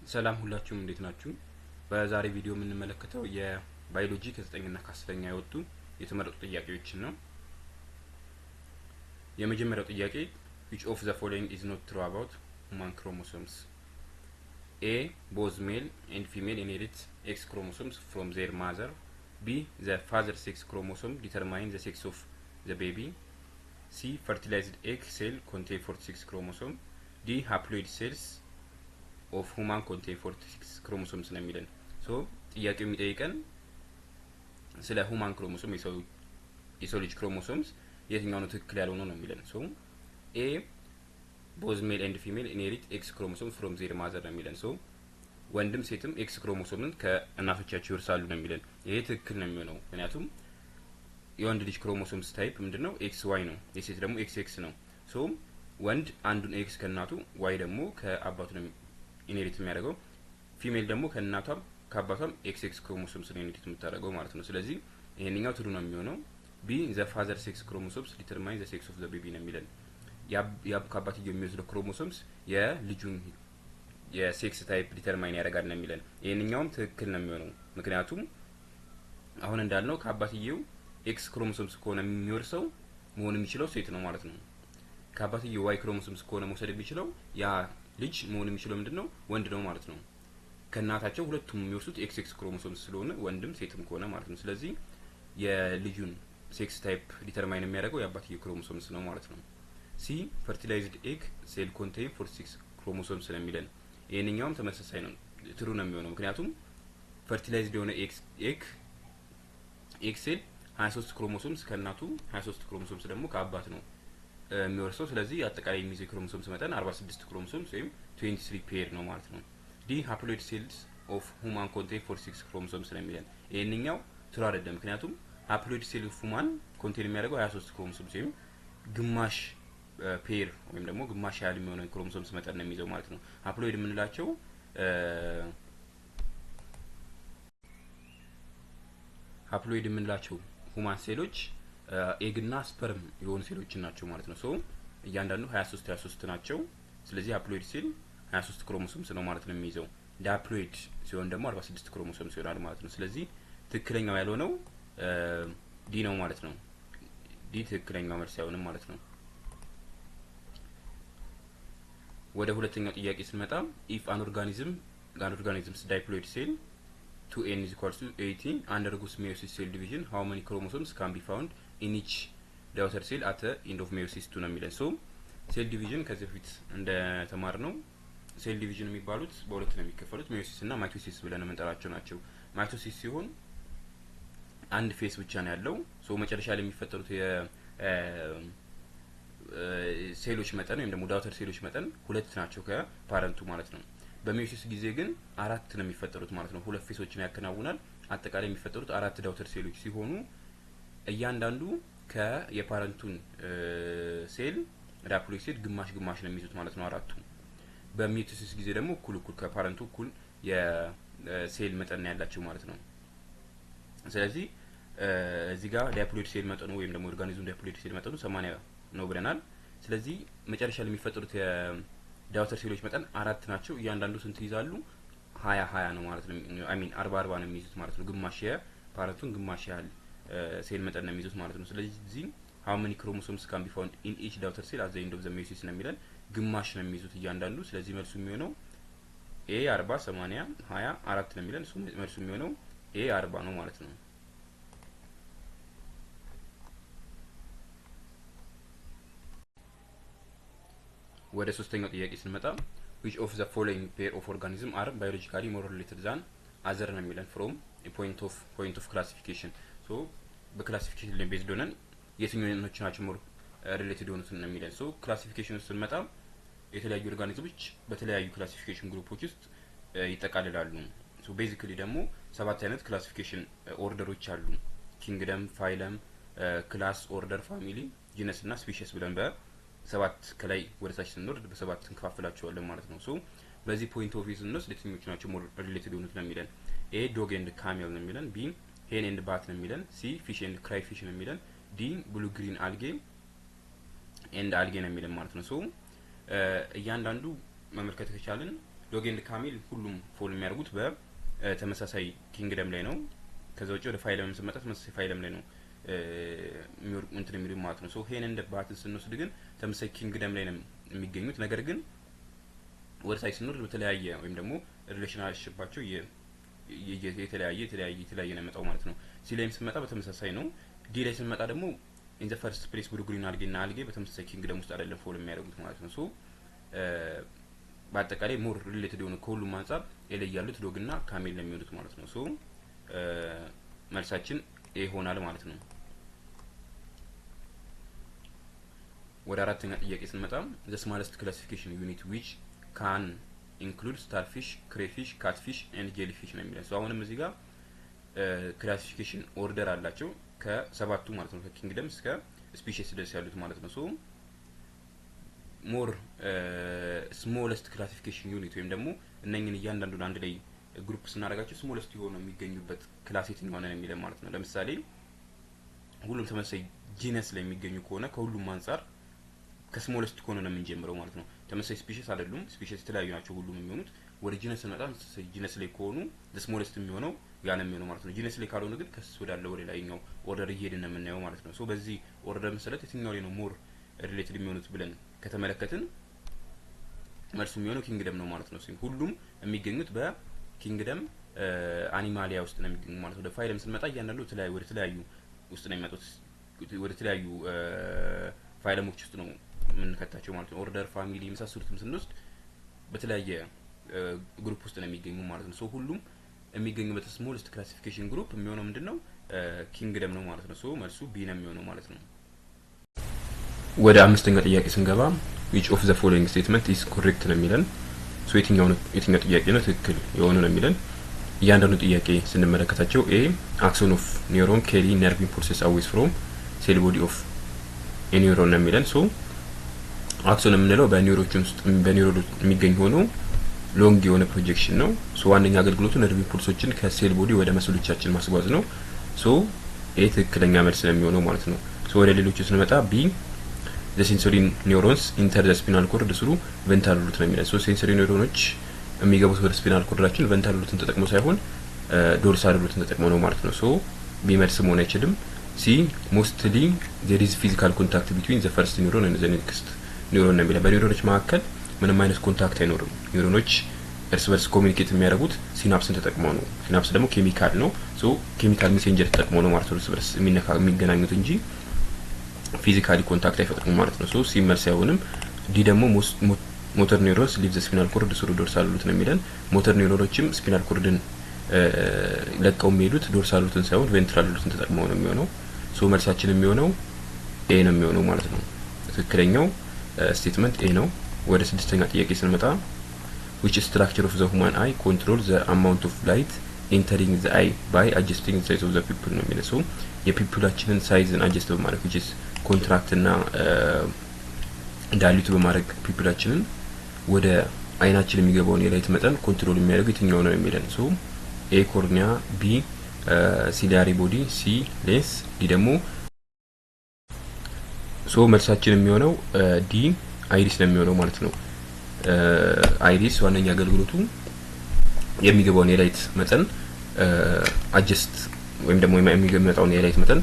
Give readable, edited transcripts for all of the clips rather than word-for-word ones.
ሰላም ሁላችሁም እንዴት ናችሁ? በዛሬ ቪዲዮ የምንመለከተው የባዮሎጂ ከ9ኛ ከ10ኛ የወጡ የተመረጡ ጥያቄዎችን ነው። የመጀመሪያው ጥያቄ which of the following is not true about human chromosomes? A. both male and female inherit X chromosomes from their mother. B. the father's sex chromosome determines the sex of the baby. C. fertilized egg cell contain 46 chromosome. D. haploid cells of human contain 46 chromosomes ነው የሚለን። ሶ ጥያቄው የሚጠይቀን ስለ ሁማን ክሮሞሶም የሰው ልጅ ክሮሞሶምስ የትኛው ነው ትክክል ያልሆነው ነው የሚለን። ሶ ኤ ቦዝ ሜል ኤንድ ፊሜል ኢንሄሪት ኤክስ ክሮሞሶም ፍሮም ዜር ማዘር ነው የሚለን። ሶ ወንድም ሴትም ኤክስ ክሮሞሶምን ከእናቶቻቸው ይወርሳሉ ነው የሚለን። ይሄ ትክክል ነው የሚሆነው ምክንያቱም የወንድ ልጅ ክሮሞሶምስ ታይፕ ምንድነው? ኤክስ ዋይ ነው። የሴት ደግሞ ኤክስ ኤክስ ነው። ሶ ወንድ አንዱን ኤክስ ከእናቱ ዋይ ደግሞ ከአባቱ ነው ኢንሄሪት የሚያደርገው። ፊሜል ደግሞ ከእናቷም ከአባቷም ኤክስ ኤክስ ክሮሞሶምስ ነው ኢንሄሪት የምታደርገው ማለት ነው። ስለዚህ ይሄንኛው ትሩ ነው የሚሆነው። ቢ ዘ ፋዘር ሴክስ ክሮሞሶምስ ዲተርማይን ዘ ሴክስ ኦፍ ዘ ቤቢ ነው የሚለን። ከአባትየው የሚወስደው ክሮሞሶምስ የልጁን የሴክስ ታይፕ ዲተርማይን ያደርጋል ነው የሚለን። ይሄንኛውም ትክክል ነው የሚሆነው ምክንያቱም አሁን እንዳልነው ከአባትየው ኤክስ ክሮሞሶምስ ከሆነ የሚወርሰው መሆን የሚችለው ሴት ነው ማለት ነው። ከአባትየው ዋይ ክሮሞሶምስ ከሆነ መውሰድ የሚችለው ያ ልጅ መሆን የሚችለው ምንድነው? ወንድ ነው ማለት ነው። ከእናታቸው ሁለቱም የሚወርሱት ኤክስ ኤክስ ክሮሞሶምስ ስለሆነ ወንድም ሴትም ከሆነ ማለት ነው። ስለዚህ የልጁን ሴክስ ታይፕ ዲተርማይን የሚያደርገው የአባትየው ክሮሞሶምስ ነው ማለት ነው። ሲ ፈርቲላይዝድ ኤግ ሴል ኮንቴን 46 ክሮሞሶምስ ስለሚለን ይሄንኛውም ተመሳሳይ ነው ትሩ ነው የሚሆነው ምክንያቱም ፈርቲላይዝድ የሆነ ኤግ ሴል 23 ክሮሞሶምስ ከእናቱ 23 ክሮሞሶምስ ደግሞ ከአባት ነው የሚወርሰው። ስለዚህ አጠቃላይ የሚይዘው ክሮሞሶምስ መጠን 46 ክሮሞሶምስ ወይም 23 ፔር ነው ማለት ነው። ዲ haploid cells of human contain 46 ክሮሞሶምስ ስለሚለን ይሄንኛው ትሩ አይደለም ምክንያቱም haploid cell of human ኮንቴን የሚያደርገው 23 ክሮሞሶምስ ወይም ግማሽ ፔር ወይም ደግሞ ግማሽ ያህል የሚሆነው ክሮሞሶምስ መጠን ነው የሚይዘው ማለት ነው። haploid የምንላቸው haploid የምንላቸው ሁማን ሴሎች ኤግ እና ስፐርም የሆኑ ሴሎችን ናቸው ማለት ነው። ሶ እያንዳንዱ 23 ናቸው። ስለዚህ haploid ሴል 23 ክሮሞሶምስ ነው ማለት ነው የሚይዘው። ዳፕሎይድ ሲሆን ደግሞ 46 ክሮሞሶምስ ይሆናል ማለት ነው። ስለዚህ ትክክለኛው ያልሆነው ዲ ነው ማለት ነው። ዲ ትክክለኛው መልስ አይሆንም ማለት ነው። ወደ ሁለተኛው ጥያቄ ስንመጣ if an organism's diploid cell 2n is equal to 80 undergoes meiosis cell division how many chromosomes can be found in each daughter cell at the end of meiosis 2 ነው የሚለን። ሶ ሴል ዲቪዥን ከዚህ በፊት እንደ ተማር ነው ሴል ዲቪዥን የሚባሉት በሁለት ነው የሚከፈሉት ሚዮሲስ እና ማይቶሲስ ብለን የምንጠራቸው ናቸው። ማይቶሲስ ሲሆን አንድ ፌስ ብቻ ነው ያለው። ሶ መጨረሻ ላይ የሚፈጠሩት ሴሎች መጠን ወይም ደግሞ ዳውተር ሴሎች መጠን ሁለት ናቸው ከፓረንቱ ማለት ነው። በሚዮሲስ ጊዜ ግን አራት ነው የሚፈጠሩት ማለት ነው። ሁለት ፌሶችን ያከናውናል። አጠቃላይ የሚፈጠሩት አራት ዳውተር ሴሎች ሲሆኑ እያንዳንዱ ከየፓረንቱን ሴል ዳፕሎይድ ሴል ግማሽ ግማሽ ነው የሚይዙት ማለት ነው አራቱ። በሚዮሲስ ጊዜ ደግሞ እኩል ከፓረንቱ እኩል የሴል መጠን ያላቸው ማለት ነው። ስለዚህ እዚህ ጋር ዳፕሎይድ ሴል መጠኑ ወይም ደግሞ ኦርጋኒዝም ዳፕሎይድ ሴል መጠኑ 80 ነው ብለናል። ስለዚህ መጨረሻ ላይ የሚፈጠሩት የዳውተር ሴሎች መጠን አራት ናቸው። እያንዳንዱ ስንት ይይዛሉ? 20 ነው ማለት ነው። አይ ሚን 40 ነው የሚይዙት ማለት ነው። ግማሽ የፓረንቱን ግማሽ ያህል ሴል መጠን ነው የሚይዙት ማለት ነው። ስለዚህ how many chromosomes can be found in each daughter cell at the end of the meiosis ነው የሚለን ግማሽ ነው የሚይዙት እያንዳንዱ። ስለዚህ መልሱ የሚሆነው ኤ 40 80 20 4 ነው የሚለን። መልሱ የሚሆነው ኤ 40 ነው ማለት ነው። ወደ ሶስተኛው ጥያቄ ስንመጣ which of the following pair of organism are biologically more related than other ነው የሚለን from a point of classification. ሶ በክላሲፊኬሽን ላይ ቤዝድ ሆነን የትኞቹ ናቸው ሞር ሪሌትድ የሆኑት ነው የሚለን። ሶ ክላሲፊኬሽን ውስጥ ስንመጣ የተለያዩ ኦርጋኒዝሞች በተለያዩ ክላሲፊኬሽን ግሩፖች ውስጥ ይጠቃልላሉ። ሶ ቤዚካሊ ደግሞ 7 አይነት ክላሲፊኬሽን ኦርደሮች አሉ። ኪንግደም፣ ፋይለም፣ ክላስ፣ ኦርደር፣ ፋሚሊ፣ ጂነስ እና ስፒሺስ ብለን በሰባት ከላይ ወደ ታች ስንወርድ በሰባት እንከፋፍላቸዋለን ማለት ነው። ሶ በዚህ ፖይንት ኦፍ ቪው ስንወስድ የትኞቹ ናቸው ሞር ሪሌትድ የሆኑት ነው የሚለን። ኤ ዶግ ኤንድ ካሜል ነው የሚለን። ቢ ሄን ኤንድ ባት ነው የሚለን። ሲ ፊሽ ኤንድ ክራይ ፊሽ ነው የሚለን። ዲ ብሉ ግሪን አልጌ ኤንድ አልጌ ነው የሚለን ማለት ነው። ሶ እያንዳንዱ መመልከት ከቻልን ዶግ ኤንድ ካሜል ሁሉም ፎል የሚያደርጉት በተመሳሳይ ኪንግደም ላይ ነው። ከዛ ውጪ ወደ ፋይለም ስንመጣ ተመሳሳይ ፋይለም ላይ ነው እንትን የሚሉ ማለት ነው። ሶ ሄን እንደ ባትን ስንወስድ ግን ተመሳሳይ ኪንግደም ላይ ነው የሚገኙት። ነገር ግን ወደ ሳይት ስንወርድ በተለያየ ወይም ደግሞ ሪሌሽንሺፓቸው የተለያየ ነው የመጣው ማለት ነው። ሲ ላይም ስንመጣ በተመሳሳይ ነው። ዲ ላይ ስንመጣ ደግሞ ኢን ዘ ፈርስት ፕሌስ ብሩግሪን አልጌና አልጌ በተመሳሳይ ኪንግደም ውስጥ አይደለም ፎል የሚያደርጉት ማለት ነው። ሶ በአጠቃላይ ሞር ሪሌትድ የሆነ ከሁሉም አንጻር ኤላይ ያሉት ዶግና ካሜል ነው የሚሆኑት ማለት ነው። ሶ መልሳችን ኤ ሆናል ማለት ነው። ወደ አራተኛ ጥያቄ ስንመጣ ዘ ስማለስት ክላሲፊኬሽን ዩኒት ዊች ካን ኢንክሉድ ስታርፊሽ፣ ክሬፊሽ፣ ካትፊሽ ኤንድ ጄሊፊሽ ነው የሚለው። አሁንም እዚህ ጋር ክላሲፊኬሽን ኦርደር አላቸው ከሰባቱ ማለት ነው ከኪንግደም እስከ ስፒሺስ ድረስ ያሉት ማለት ነው። ሶ ሞር ስሞለስት ክላሲፊኬሽን ዩኒት ወይም ደግሞ እነኝን እያንዳንዱን አንድ ላይ ግሩፕ ስናደርጋቸው ስሞለስት የሆነ የሚገኙበት ክላስ የትኛው ነው የሚለው ማለት ነው። ለምሳሌ ሁሉም ተመሳሳይ ጂነስ ላይ የሚገኙ ከሆነ ከሁሉም አንጻር ከስሞለስት ከሆነ ነው የምንጀምረው ማለት ነው። ተመሳሳይ ስፒሺስ አይደሉም፣ ስፒሺስ የተለያዩ ናቸው ሁሉም የሚሆኑት። ወደ ጂነስ ስንመጣ ጂነስ ላይ ከሆኑ ስሞለስት የሚሆነው ያ ነው የሚሆነው ማለት ነው። ጂነስ ላይ ካልሆነ ግን ከስ ወዳለው ወደ ላይኛው ኦርደር እየሄድን ነው የምናየው ማለት ነው። ሶ በዚህ ኦርደር መሰረት የትኛው ላይ ነው ሞር ሪሌትድ የሚሆኑት ብለን ከተመለከትን መልሱ የሚሆነው ኪንግደም ነው ማለት ነው። ሁሉም የሚገኙት በኪንግደም አኒማሊያ ውስጥ ነው የሚገኙት ማለት ነው። ወደ ፋይለም ስንመጣ እያንዳንዱ ወደ ተለያዩ ውስጥ ነው የሚመጡት፣ ወደ ተለያዩ ፋይለሞች ውስጥ ነው የምንከታቸው ማለት ነው። ኦርደር፣ ፋሚሊ የመሳሰሉትም ስንወስድ በተለያየ ግሩፕ ውስጥ ነው የሚገኙ ማለት ነው። ሶ ሁሉም የሚገኙበት ስሞለስት ክላሲፊኬሽን ግሩፕ የሚሆነው ምንድነው ኪንግደም ነው ማለት ነው። ሶ መልሱ ቢ ነው የሚሆነው ማለት ነው። ወደ አምስተኛ ጥያቄ ስንገባ which of the following statement is correct ነው የሚለን። ሶ የትኛው ጥያቄ ነው ትክክል የሆነ ነው የሚለን። እያንዳንዱ ጥያቄ ስንመለከታቸው ኤ አክሶን ኦፍ ኒውሮን ኬሪ ነርቭ ኢምፑልስስ አዌይስ ፍሮም ሴል ቦዲ ኦፍ ኒውሮን ነው የሚለን። ሶ አክሶን የምንለው በኒውሮን ውስጥ የሚገኝ ሆኖ ሎንግ የሆነ ፕሮጀክሽን ነው። ሶ ዋነኛ አገልግሎቱ ነርቭ ኢምፑልሶችን ከሴል ቦዲ ወደ መስሎቻችን ማስጓዝ ነው። ሶ ኤ ትክክለኛ መልስ ነው የሚሆነው ማለት ነው። ሶ ወደ ሌሎቹ ስንመጣ ቢ the sensory neurons enter the spinal cord through ventral root ነው የሚለው። ሶ ሴንሶሪ ኒውሮኖች የሚገቡት ወደ ስፒናል ኮርዳችን ቨንትራል ሩትን ተጠቅሞ ሳይሆን ዶርሳል ሩትን ተጠቅሞ ነው ማለት ነው። ሶ ቢ መልስ መሆን አይችልም። ሲ mostly there is physical contact between the first neuron and the next neuron ነው የሚለው። በኒውሮኖች መካከል ምንም አይነት ኮንታክት አይኖርም። ኒውሮኖች እርስ በርስ ኮሚኒኬት የሚያደርጉት ሲናፕስን ተጠቅመው ነው። ሲናፕስ ደግሞ ኬሚካል ነው። ሶ ኬሚካል ሜሴንጀር ተጠቅመው ነው ማለት ነው እርስ በርስ የሚገናኙት እንጂ ፊዚካሊ ኮንታክት አይፈጥሩም ማለት ነው። ሶ ሲመልስ አይሆንም። ዲ ደግሞ ሞተር ኒውሮንስ ሊቭ ዘ ስፒናል ኮርድ ስሩ ዶርሳል ሩት ነው የሚለን። ሞተር ኒውሮኖችም ስፒናል ኮርድን ለቀው የሚሄዱት ዶርሳል ሩትን ሳይሆን ቬንትራል ሩትን ተጠቅመው ነው የሚሆነው። ሶ መልሳችን የሚሆነው ኤ ነው የሚሆነው ማለት ነው። ትክክለኛው ስቴትመንት ኤ ነው። ወደ ስድስተኛ ጥያቄ ስንመጣ which structure of the human eye control the amount of light entering the eye by adjusting the size of the pupil ነው የሚለው። ሶ የፒፑላችንን ሳይዝን አጀስት በማድረግ which is ኮንትራክት እና ዳይሉት በማድረግ ፒፑላችንን ወደ አይናችን የሚገባውን የላይት መጠን ኮንትሮል የሚያደርገው የትኛው ነው የሚለን። ሶ ኤ ኮርኒያ፣ ቢ ሲሊያሪ ቦዲ፣ ሲ ሌንስ፣ ዲ ደግሞ ሶ መልሳችን የሚሆነው ዲ አይሪስ ነው የሚሆነው ማለት ነው። አይሪስ ዋነኛ አገልግሎቱ የሚገባውን የላይት መጠን አጀስት ወይም ደግሞ የሚገመጣውን የላይት መጠን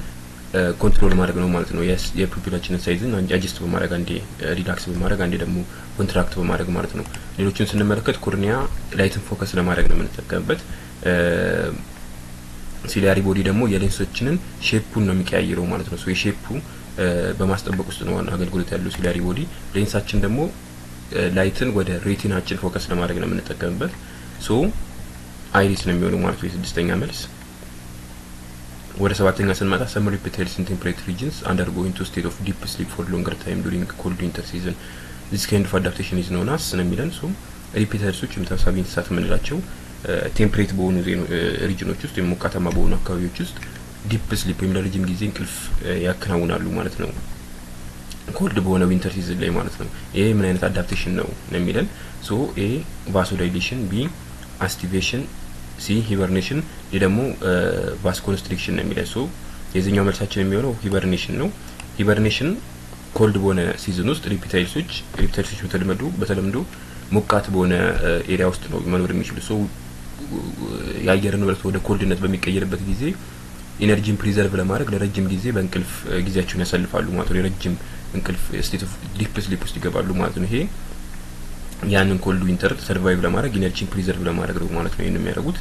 ኮንትሮል ማድረግ ነው ማለት ነው። የፒፑላችንን ሳይዝን አጀስት በማድረግ አንዴ ሪላክስ በማድረግ አንዴ ደግሞ ኮንትራክት በማድረግ ማለት ነው። ሌሎችን ስንመለከት ኮርኒያ ላይትን ፎከስ ለማድረግ ነው የምንጠቀምበት። ሲሊያሪ ቦዲ ደግሞ የሌንሶችንን ሼፑን ነው የሚቀያይረው ማለት ነው። ሶ የሼፑ በማስጠበቅ ውስጥ ነው ዋና አገልግሎት ያለው ሲሊያሪ ቦዲ። ሌንሳችን ደግሞ ላይትን ወደ ሬቲናችን ፎከስ ለማድረግ ነው የምንጠቀምበት። ሶ አይሪስ ነው የሚሆነው ማለት ነው የስድስተኛ መልስ። ወደ ሰባተኛ ስንመጣ some reptiles in temperate regions undergo into state of deep sleep for longer time during cold winter season. This kind of adaptation is known as ነው የሚለን። ሶ ሪፕታይልሶች ተሳቢ እንስሳት የምንላቸው ቴምፕሬት በሆኑ ሪጅኖች ውስጥ ወይም ሞቃታማ በሆኑ አካባቢዎች ውስጥ ዲፕ ስሊፕ ወይም ለረጅም ጊዜ እንቅልፍ ያከናውናሉ ማለት ነው ኮልድ በሆነ ዊንተር ሲዝን ላይ ማለት ነው። ይሄ ምን አይነት አዳፕቴሽን ነው የሚለን። ሶ ኤ ቫሶዳይሌሽን፣ ቢ አስቲቬሽን፣ ሲ ሂበርኔሽን፣ ዲ ደግሞ ቫስኮንስትሪክሽን ነው የሚለን። ሶ የዚህኛው መልሳችን የሚሆነው ሂበርኔሽን ነው። ሂበርኔሽን ኮልድ በሆነ ሲዝን ውስጥ ሪፕታይልሶች በተለምዶ ሞቃት በሆነ ኤሪያ ውስጥ ነው መኖር የሚችሉ። ሶ የአየር ንብረት ወደ ኮልድነት በሚቀየርበት ጊዜ ኢነርጂን ፕሪዘርቭ ለማድረግ ለረጅም ጊዜ በእንቅልፍ ጊዜያቸውን ያሳልፋሉ ማለት ነው። የረጅም እንቅልፍ ስቴት ኦፍ ዲፕ ስሊፕ ውስጥ ይገባሉ ማለት ነው። ይሄ ያንን ኮልድ ዊንተር ሰርቫይቭ ለማድረግ ኢነርጂን ፕሪዘርቭ ለማድረግ ነው ማለት ነው ይሄን የሚያደርጉት።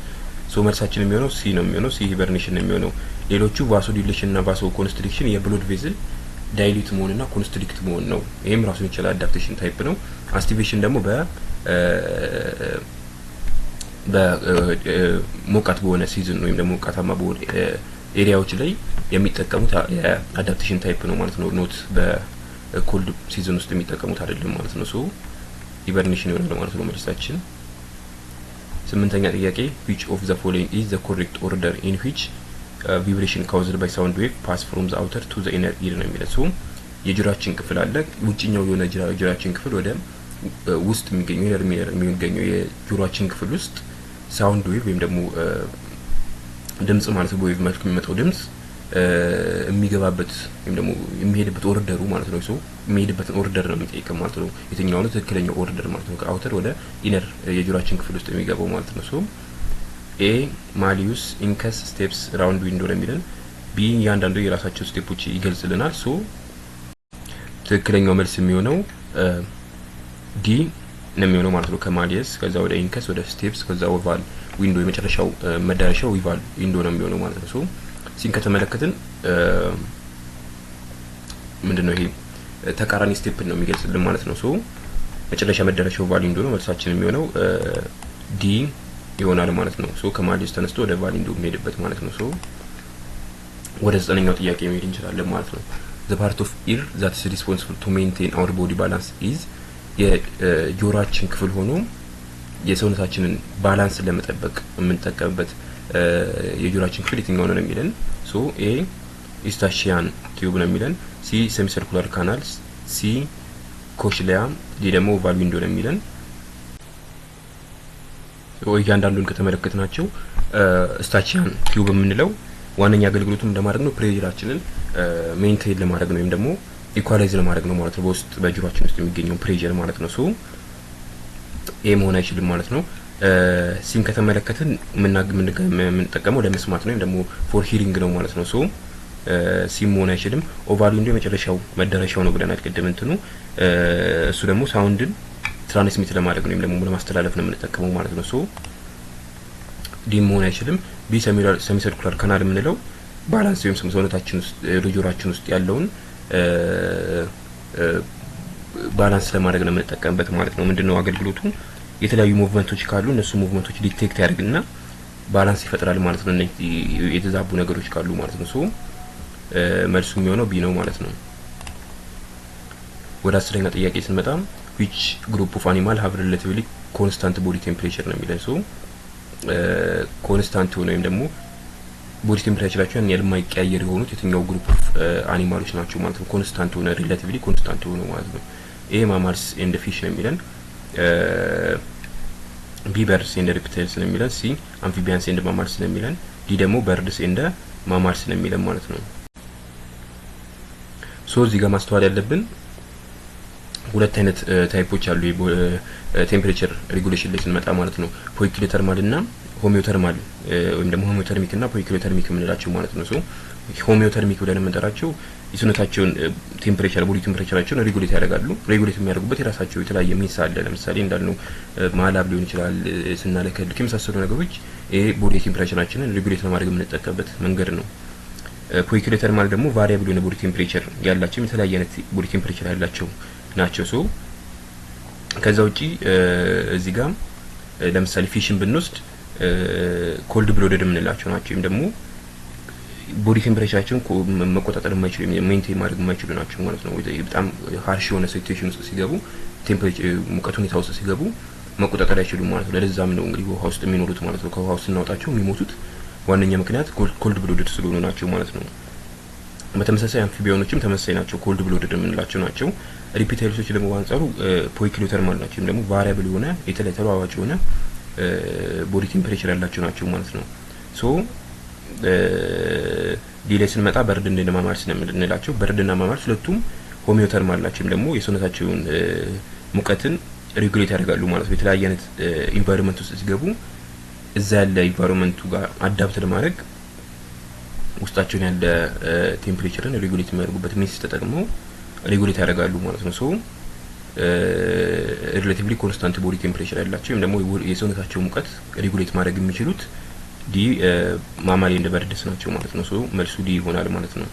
ሶ መልሳችን የሚሆነው ሲ ነው የሚሆነው። ሲ ሂበርኔሽን ነው የሚሆነው። ሌሎቹ ቫሶ ዲሌሽን እና ቫሶ ኮንስትሪክሽን የብሎድ ቬዝል ዳይሉት መሆንና ኮንስትሪክት መሆን ነው። ይሄም ራሱን የቻለ አዳፕቴሽን ታይፕ ነው። አክቲቬሽን ደግሞ በሞቃት በሆነ ሲዝን ወይም ደግሞ ሞቃታማ በሆነ ኤሪያዎች ላይ የሚጠቀሙት የአዳፕቴሽን ታይፕ ነው ማለት ነው። ኖት በኮልድ ሲዝን ውስጥ የሚጠቀሙት አይደለም ማለት ነው። ሶ ሂበርኔሽን ይሆናል ማለት ነው መልሳችን። 8ኛ ጥያቄ which of the following is the correct order in which vibration caused by sound wave pass from the outer to the inner ear ነው የሚለው። ሶ የጆሮአችን ክፍል አለ። ውጭኛው የሆነ ጆሮአችን ክፍል ወደ ውስጥ የሚገኘው የጆሮአችን ክፍል ውስጥ ሳውንድ ዌቭ ወይም ደግሞ ድምጽ ማለት ነው። በዌቭ መልክ የሚመጣው ድምጽ የሚገባበት ወይም ደግሞ የሚሄድበት ኦርደሩ ማለት ነው። ሶ የሚሄድበትን ኦርደር ነው የሚጠይቀው ማለት ነው። የትኛው ነው ትክክለኛው ኦርደር ማለት ነው። ከአውተር ወደ ኢነር የጆሮአችን ክፍል ውስጥ የሚገባው ማለት ነው። ሶ ኤ ማሊዩስ ኢንከስ ስቴፕስ ራውንድ ዊንዶ ነው የሚለን። ቢ እያንዳንዱ የራሳቸው ስቴፖች ይገልጽልናል። ሶ ትክክለኛው መልስ የሚሆነው ዲ ነው የሚሆነው ማለት ነው። ከማሊየስ ከዛ ወደ ኢንከስ ወደ ስቴፕስ ከዛ ኦቫል ዊንዶ የመጨረሻው መዳረሻው ኦቫል ዊንዶ ነው የሚሆነው ማለት ነው። ሶ ሲን ከተመለከትን ምንድነው ይሄ ተቃራኒ ስቴፕ ነው የሚገልጽልን ማለት ነው። ሶ መጨረሻ መዳረሻው ኦቫል ዊንዶ ነው። መልሳችን የሚሆነው ዲ ይሆናል ማለት ነው። ሶ ከማሊየስ ተነስቶ ወደ ኦቫል ዊንዶ የሚሄድበት ማለት ነው። ሶ ወደ 9ኛው ጥያቄ መሄድ እንችላለን ማለት ነው። the part of ear that is responsible to maintain our body balance is የጆሮአችን ክፍል ሆኖ የሰውነታችንን ባላንስ ለመጠበቅ የምንጠቀምበት የጆሮአችን ክፍል የትኛው ነው የሚለን። ሶ ኤ ኢስታሺያን ቲዩብ ነው የሚለን። ሲ ሴሚ ሰርኩላር ካናልስ፣ ሲ ኮሽሊያ፣ ዲ ደግሞ ኦቫል ዊንዶ ነው የሚለን። እያንዳንዱን ከተመለከትናቸው ኢስታሺያን ቲዩብ የምንለው ዋነኛ አገልግሎቱም ለማድረግ ነው ፕሬሸራችንን ሜንቴን ለማድረግ ነው ወይም ደግሞ ኢኳላይዝ ለማድረግ ነው ማለት ነው። በውስጥ በጆሮአችን ውስጥ የሚገኘው ፕሬሸር ማለት ነው። ሶ ኤ መሆን አይችልም ማለት ነው። ሲን ከተመለከትን የምንጠቀመው ለመስማት ነው ወይም ደግሞ ፎር ሂሪንግ ነው ማለት ነው። ሶ ሲም መሆን አይችልም። ኦቫል ዊንዶ የመጨረሻው መዳረሻው ነው ብለናል ቅድም እንትኑ። እሱ ደግሞ ሳውንድን ትራንስሚት ለማድረግ ነው ወይም ደግሞ ለማስተላለፍ ነው የምንጠቀመው ማለት ነው። ሶ ዲ መሆን አይችልም። ቢ ሰሚ ሰርኩላር ካናል የምንለው ባላንስ ወይም ሰውነታችን ውስጥ ጆሮአችን ውስጥ ያለውን ባላንስ ለማድረግ ነው የምንጠቀምበት ማለት ነው። ምንድነው አገልግሎቱ? የተለያዩ ሙቭመንቶች ካሉ እነሱ ሙቭመንቶች ዲቴክት ያደርግና ባላንስ ይፈጥራል ማለት ነው። እነዚህ የተዛቡ ነገሮች ካሉ ማለት ነው። ሶ መልሱ የሚሆነው ቢ ነው ማለት ነው። ወደ 10ኛ ጥያቄ ስንመጣ which group of animal have relatively constant body temperature ነው የሚለው። ሶ ኮንስታንት ሆነ ወይም ደግሞ ቦዲ ቴምፕሬቸራቸው ያን የማይቀያየር የሆኑት የትኛው ግሩፕ ኦፍ አኒማሎች ናቸው ማለት ነው። ኮንስታንት ሆነ ሪሌቲቭሊ ኮንስታንት ሆነ ማለት ነው። ኤ ማማልስ ኤንድ ፊሽ ነው የሚለን። ቢ በርድስ ኤንድ ሪፕታይልስ ነው የሚለን። ሲ አምፊቢያንስ ኤንድ ማማልስ ነው የሚለን። ዲ ደግሞ በርድስ ኤንድ ማማልስ ነው የሚለን ማለት ነው። ሶ እዚህ ጋር ማስተዋል ያለብን ሁለት አይነት ታይፖች አሉ ቴምፕሬቸር ሬጉሌሽን ላይ ስንመጣ ማለት ነው። ፖይኪሎተርማል እና ሆሚዮተርማል ወይም ደግሞ ሆሚዮተርሚክ እና ፖይኪሎተርሚክ የምንላቸው ማለት ነው። ሶ ሆሚዮተርሚክ ብለን የምንጠራቸው የሰውነታቸውን ቴምፕሬቸር ቦዲ ቴምፕሬቸራቸውን ሬጉሌት ያደርጋሉ። ሬጉሌት የሚያደርጉበት የራሳቸው የተለያየ ሚንስ አለ። ለምሳሌ እንዳልነው ማላብ ሊሆን ይችላል፣ ስናለከልክ የመሳሰሉ ነገሮች ይሄ ቦዲ ቴምፕሬቸራችንን ሬጉሌት ለማድረግ የምንጠቀምበት መንገድ ነው። ፖይኪሎተርማል ደግሞ ቫሪያብል የሆነ ቦዲ ቴምፕሬቸር ያላቸው የተለያየ አይነት ቦዲ ቴምፕሬቸር ያላቸው ናቸው። ሶ ከዛ ውጪ እዚህ ጋር ለምሳሌ ፊሽን ብንወስድ ኮልድ ብሎድድ የምንላቸው ናቸው። ወይም ደግሞ ቦዲ ቴምፕሬቸራቸውን መቆጣጠር የማይችሉ ሜንቴን ማድረግ የማይችሉ ናቸው ማለት ነው። በጣም ሃርሽ የሆነ ሲቹዌሽን ውስጥ ሲገቡ ቴምፕሬቸር ሙቀት ሁኔታ ውስጥ ሲገቡ መቆጣጠር አይችሉም ማለት ነው። ለዛም ነው እንግዲህ ውሃ ውስጥ የሚኖሩት ማለት ነው። ከውሃ ውስጥ ስናወጣቸው የሚሞቱት ዋነኛ ምክንያት ኮልድ ብሎድድ ስለሆኑ ናቸው ማለት ነው። በተመሳሳይ አምፊቢያኖችም ተመሳሳይ ናቸው፣ ኮልድ ብሎድድ የምንላቸው ናቸው። ሪፒታይልሶች ደግሞ በአንጻሩ ፖይኪሎተርማል ናቸው፣ ደግሞ ቫሪያብል የሆነ የተለያየ ተለዋዋጭ የሆነ ቦዲ ቴምፕሬቸር ያላቸው ናቸው ማለት ነው። ሶ ዲ ላይ ስንመጣ በርድ እና ማማልስ ነው የምንላቸው። በርድና ማማልስ ሁለቱም ሆሚዮተርማል ናቸው፣ ደግሞ የሰውነታቸውን ሙቀትን ሬጉሌት ያደርጋሉ ማለት ነው። የተለያየ አይነት ኢንቫይሮንመንት ውስጥ ሲገቡ እዛ ያለ ኢንቫይሮንመንቱ ጋር አዳፕት ለማድረግ ውስጣቸውን ያለ ቴምፕሬቸርን ሬጉሌት የሚያደርጉበት ሚንስ ተጠቅመው ሬጉሌት ያደርጋሉ ማለት ነው። ሶ ሪሌቲቭሊ ኮንስታንት ቦዲ ቴምፕሬቸር ያላቸው ወይም ደግሞ የሰውነታቸው ሙቀት ሬጉሌት ማድረግ የሚችሉት ዲ ማማሊ እንደ በርድስ ናቸው ማለት ነው። ሶ መልሱ ዲ ይሆናል ማለት ነው።